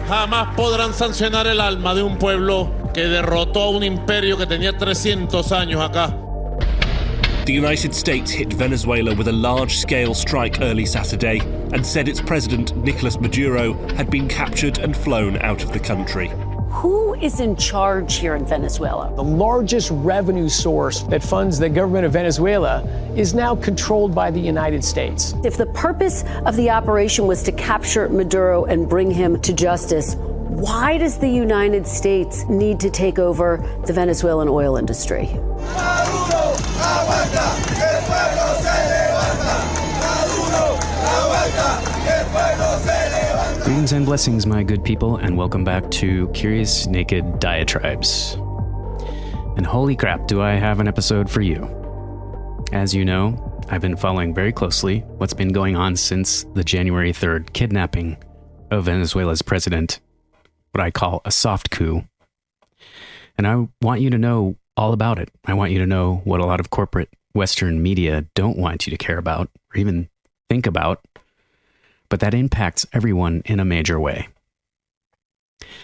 Jamás podrán sancionar el alma de un pueblo que derrotó a un imperio que tenía 300 años acá. The United States hit Venezuela with a large-scale strike early Saturday and said its president, Nicolas Maduro, had been captured and flown out of the country. Who is in charge here in Venezuela? The largest revenue source that funds the government of Venezuela is now controlled by the United States. If the purpose of the operation was to capture Maduro and bring him to justice, why does the United States need to take over the Venezuelan oil industry? Maduro, aguanta, el pueblo se levanta. Maduro, aguanta, el pueblo se levanta. Greetings and blessings, my good people, and welcome back to Curious Naked Diatribes. And holy crap, do I have an episode for you. As you know, I've been following very closely what's been going on since the January 3rd kidnapping of Venezuela's president, what I call a soft coup. And I want you to know all about it. I want you to know what a lot of corporate Western media don't want you to care about or even think about, but that impacts everyone in a major way.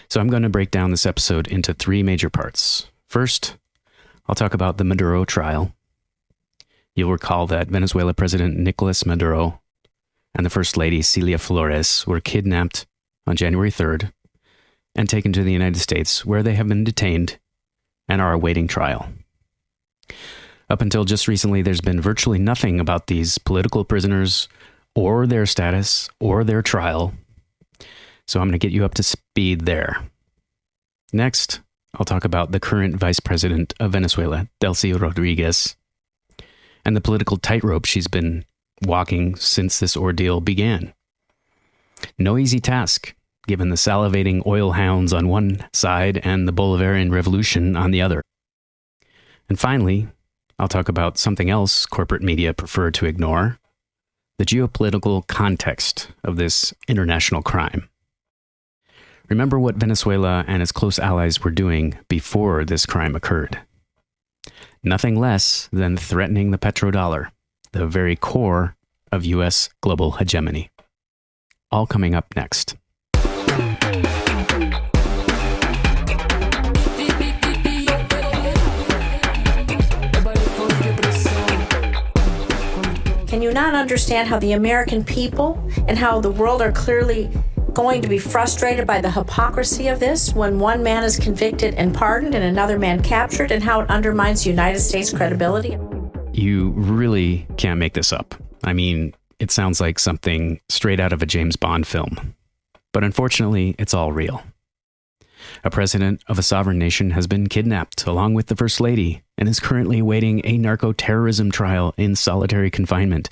So I'm going to break down this episode into three major parts. First, I'll talk about the Maduro trial. You'll recall that Venezuela President Nicolas Maduro and the First Lady Celia Flores were kidnapped on January 3rd and taken to the United States, where they have been detained and are awaiting trial. Up until just recently, there's been virtually nothing about these political prisoners or their status or their trial. So I'm going to get you up to speed there. Next, I'll talk about the current vice president of Venezuela, Delcy Rodriguez, and the political tightrope she's been walking since this ordeal began. No easy task, given the salivating oil hounds on one side and the Bolivarian Revolution on the other. And finally, I'll talk about something else corporate media prefer to ignore: the geopolitical context of this international crime. Remember what Venezuela and its close allies were doing before this crime occurred. Nothing less than threatening the petrodollar, the very core of U.S. global hegemony. All coming up next. Can you not understand how the American people and how the world are clearly going to be frustrated by the hypocrisy of this when one man is convicted and pardoned and another man captured, and how it undermines the United States' credibility? You really can't make this up. I mean, it sounds like something straight out of a James Bond film. But unfortunately, it's all real. A president of a sovereign nation has been kidnapped along with the First Lady and is currently awaiting a narco-terrorism trial in solitary confinement.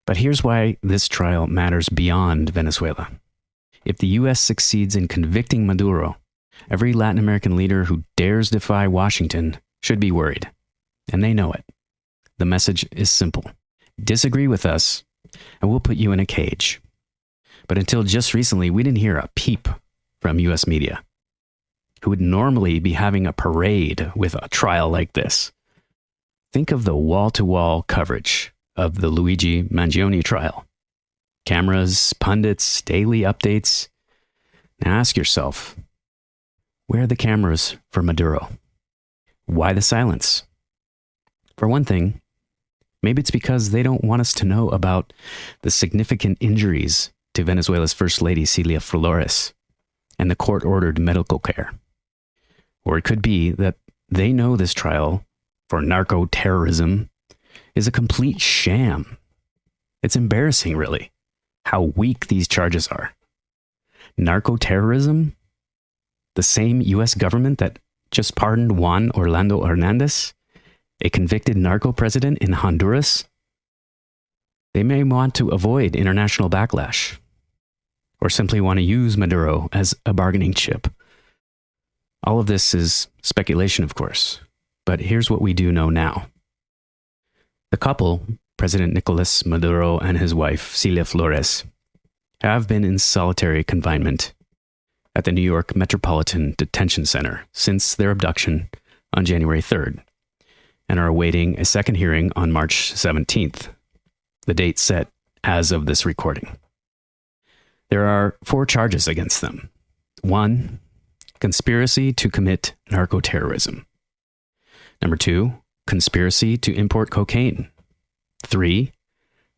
But here's why this trial matters beyond Venezuela. If the U.S. succeeds in convicting Maduro, every Latin American leader who dares defy Washington should be worried. And they know it. The message is simple. Disagree with us, and we'll put you in a cage. But until just recently, we didn't hear a peep from U.S. media, who would normally be having a parade with a trial like this. Think of the wall-to-wall coverage of the Luigi Mangione trial. Cameras, pundits, daily updates. Now ask yourself, where are the cameras for Maduro? Why the silence? For one thing, maybe it's because they don't want us to know about the significant injuries to Venezuela's First Lady Celia Flores and the court-ordered medical care. Or it could be that they know this trial for narco-terrorism is a complete sham. It's embarrassing, really, how weak these charges are. Narco-terrorism? The same U.S. government that just pardoned Juan Orlando Hernandez, a convicted narco president in Honduras? They may want to avoid international backlash, or simply want to use Maduro as a bargaining chip. All of this is speculation, of course, but here's what we do know now. The couple, President Nicolas Maduro and his wife, Celia Flores, have been in solitary confinement at the New York Metropolitan Detention Center since their abduction on January 3rd, and are awaiting a second hearing on March 17th, the date set as of this recording. There are 4 charges against them, 1. Conspiracy to commit narcoterrorism. Number 2. Conspiracy to import cocaine. 3.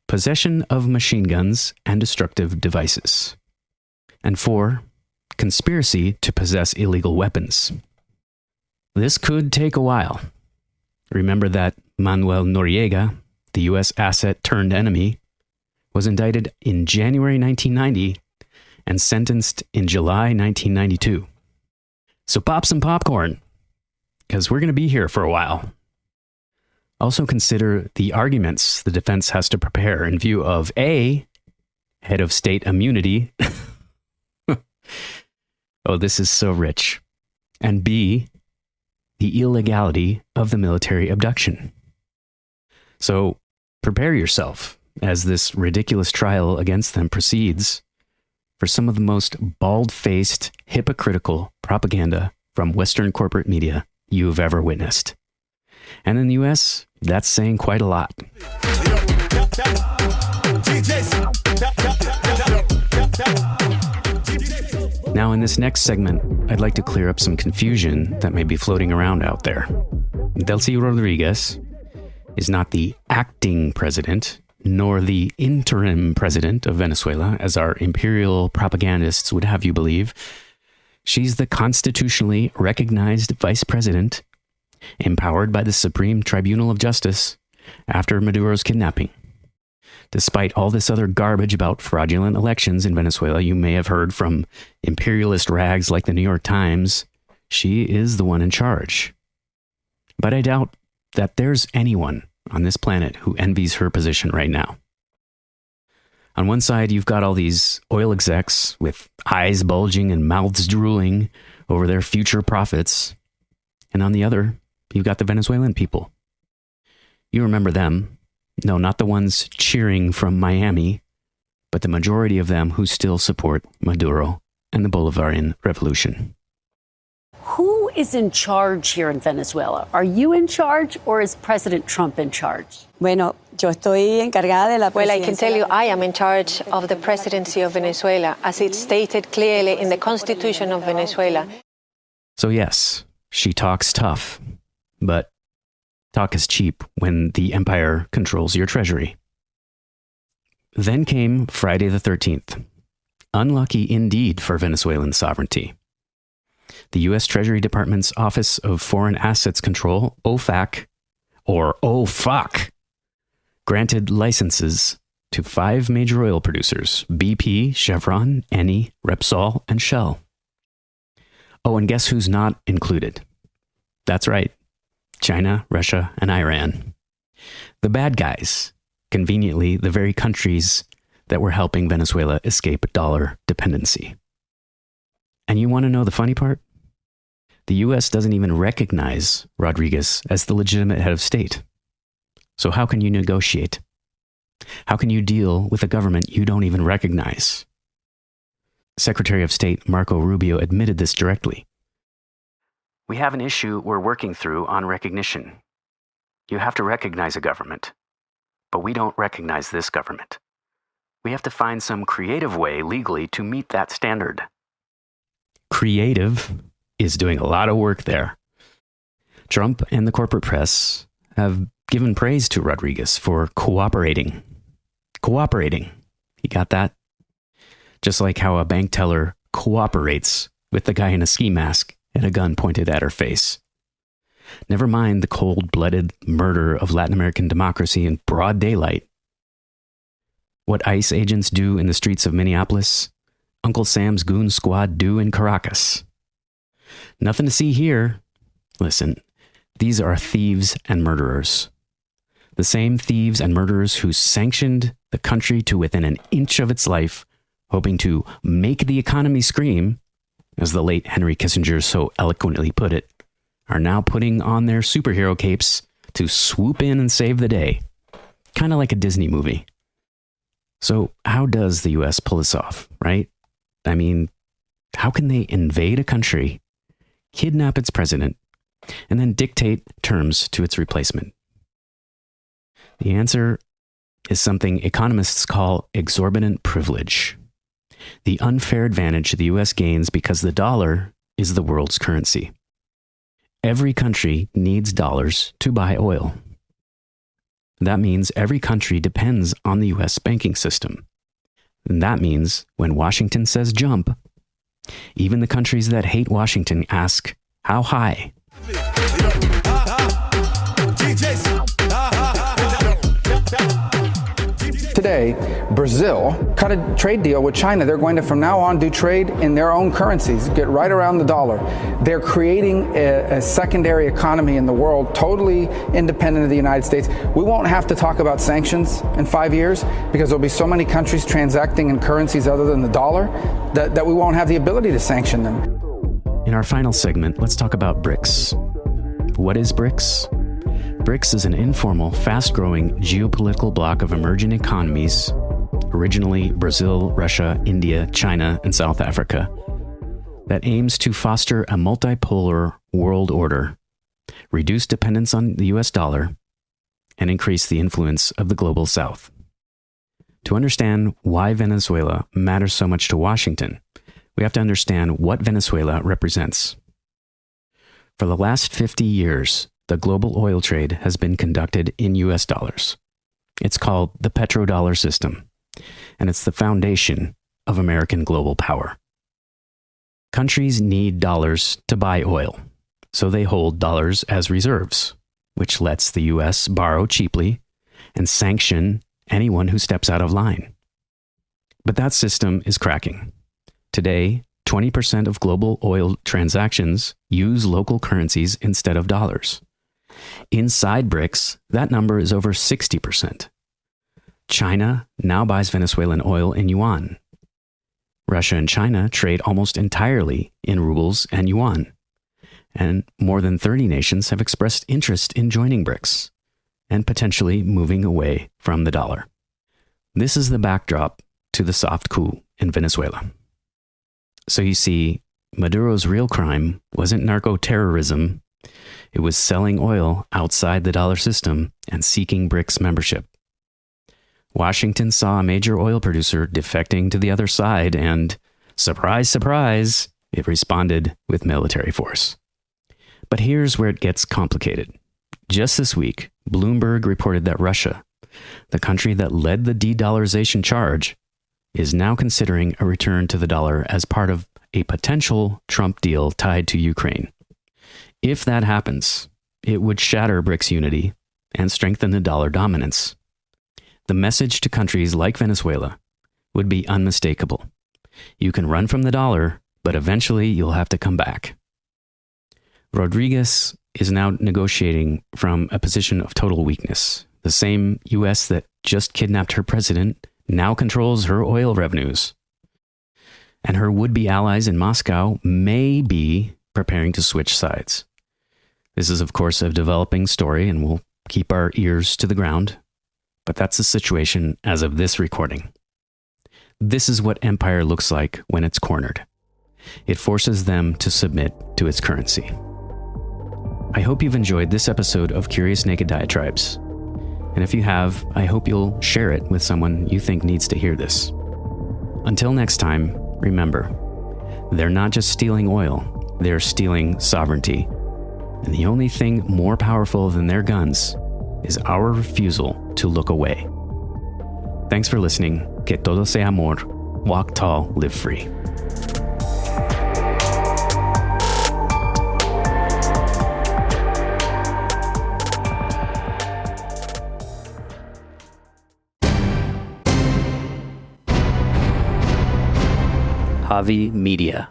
Possession of machine guns and destructive devices. And 4. Conspiracy to possess illegal weapons. This could take a while. Remember that Manuel Noriega, the U.S. asset turned enemy, was indicted in January 1990 and sentenced in July 1992. So pop some popcorn, because we're going to be here for a while. Also consider the arguments the defense has to prepare in view of A, head of state immunity. Oh, this is so rich. And B, the illegality of the military abduction. So prepare yourself as this ridiculous trial against them proceeds for some of the most bald-faced, hypocritical propaganda from Western corporate media you've ever witnessed. And in the US, that's saying quite a lot. Now, in this next segment, I'd like to clear up some confusion that may be floating around out there. Delcy Rodriguez is not the acting president, nor the interim president of Venezuela, as our imperial propagandists would have you believe. She's the constitutionally recognized vice president, empowered by the Supreme Tribunal of Justice after Maduro's kidnapping. Despite all this other garbage about fraudulent elections in Venezuela you may have heard from imperialist rags like the New York Times, she is the one in charge. But I doubt that there's anyone on this planet who envies her position right now. On one side, you've got all these oil execs with eyes bulging and mouths drooling over their future profits. And on the other, you've got the Venezuelan people. You remember them. No, not the ones cheering from Miami, but the majority of them who still support Maduro and the Bolivarian Revolution. Who is in charge here in Venezuela? Are you in charge, or is President Trump in charge? Bueno, yo estoy encargada de la Well, I can tell you I am in charge of the presidency of Venezuela, as it's stated clearly in the Constitution of Venezuela. So yes, she talks tough, but talk is cheap when the empire controls your treasury. Then came Friday the 13th. Unlucky indeed for Venezuelan sovereignty. The U.S. Treasury Department's Office of Foreign Assets Control, OFAC, or OFAC, granted licenses to 5 major oil producers: BP, Chevron, Eni, Repsol, and Shell. Oh, and guess who's not included? That's right. China, Russia, and Iran. The bad guys, conveniently the very countries that were helping Venezuela escape dollar dependency. And you want to know the funny part? The U.S. doesn't even recognize Rodriguez as the legitimate head of state. So how can you negotiate? How can you deal with a government you don't even recognize? Secretary of State Marco Rubio admitted this directly. We have an issue we're working through on recognition. You have to recognize a government, but we don't recognize this government. We have to find some creative way legally to meet that standard. Creative is doing a lot of work there. Trump and the corporate press have given praise to Rodriguez for cooperating. Cooperating. You got that? Just like how a bank teller cooperates with the guy in a ski mask and a gun pointed at her face. Never mind the cold-blooded murder of Latin American democracy in broad daylight. What ICE agents do in the streets of Minneapolis, Uncle Sam's goon squad do in Caracas. Nothing to see here. Listen, these are thieves and murderers. The same thieves and murderers who sanctioned the country to within an inch of its life, hoping to make the economy scream, as the late Henry Kissinger so eloquently put it, are now putting on their superhero capes to swoop in and save the day. Kind of like a Disney movie. So how does the U.S. pull this off, right? I mean, how can they invade a country, kidnap its president, and then dictate terms to its replacement? The answer is something economists call exorbitant privilege. the unfair advantage the US gains because the dollar is the world's currency. Every country needs dollars to buy oil. That means every country depends on the US banking system. And that means when Washington says jump, even the countries that hate Washington ask, how high? Today, Brazil cut a trade deal with China. They're going to, from now on, do trade in their own currencies, get right around the dollar. They're creating a secondary economy in the world, totally independent of the United States. We won't have to talk about sanctions in 5 years because there'll be so many countries transacting in currencies other than the dollar that we won't have the ability to sanction them. In our final segment, let's talk about BRICS. What is BRICS? BRICS is an informal, fast-growing geopolitical bloc of emerging economies, originally Brazil, Russia, India, China, and South Africa, that aims to foster a multipolar world order, reduce dependence on the US dollar, and increase the influence of the global South. To understand why Venezuela matters so much to Washington, we have to understand what Venezuela represents. For the last 50 years, the global oil trade has been conducted in US dollars. It's called the Petrodollar system, and it's the foundation of American global power. Countries need dollars to buy oil, so they hold dollars as reserves, which lets the US borrow cheaply and sanction anyone who steps out of line. But that system is cracking. Today, 20% of global oil transactions use local currencies instead of dollars. Inside BRICS, that number is over 60%. China now buys Venezuelan oil in yuan. Russia and China trade almost entirely in rubles and yuan. And more than 30 nations have expressed interest in joining BRICS and potentially moving away from the dollar. This is the backdrop to the soft coup in Venezuela. So you see, Maduro's real crime wasn't narco-terrorism. It was selling oil outside the dollar system and seeking BRICS membership. Washington saw a major oil producer defecting to the other side and, surprise, surprise, it responded with military force. But here's where it gets complicated. Just this week, Bloomberg reported that Russia, the country that led the de-dollarization charge, is now considering a return to the dollar as part of a potential Trump deal tied to Ukraine. If that happens, it would shatter BRICS unity and strengthen the dollar dominance. The message to countries like Venezuela would be unmistakable. You can run from the dollar, but eventually you'll have to come back. Rodriguez is now negotiating from a position of total weakness. The same U.S. that just kidnapped her president now controls her oil revenues. And her would-be allies in Moscow may be preparing to switch sides. This is, of course, a developing story, and we'll keep our ears to the ground. But that's the situation as of this recording. This is what empire looks like when it's cornered. It forces them to submit to its currency. I hope you've enjoyed this episode of Curious Naked Diatribes. And if you have, I hope you'll share it with someone you think needs to hear this. Until next time, remember, they're not just stealing oil, they're stealing sovereignty. And the only thing more powerful than their guns is our refusal to look away. Thanks for listening. Que todo sea amor. Walk tall, live free. Javi Media.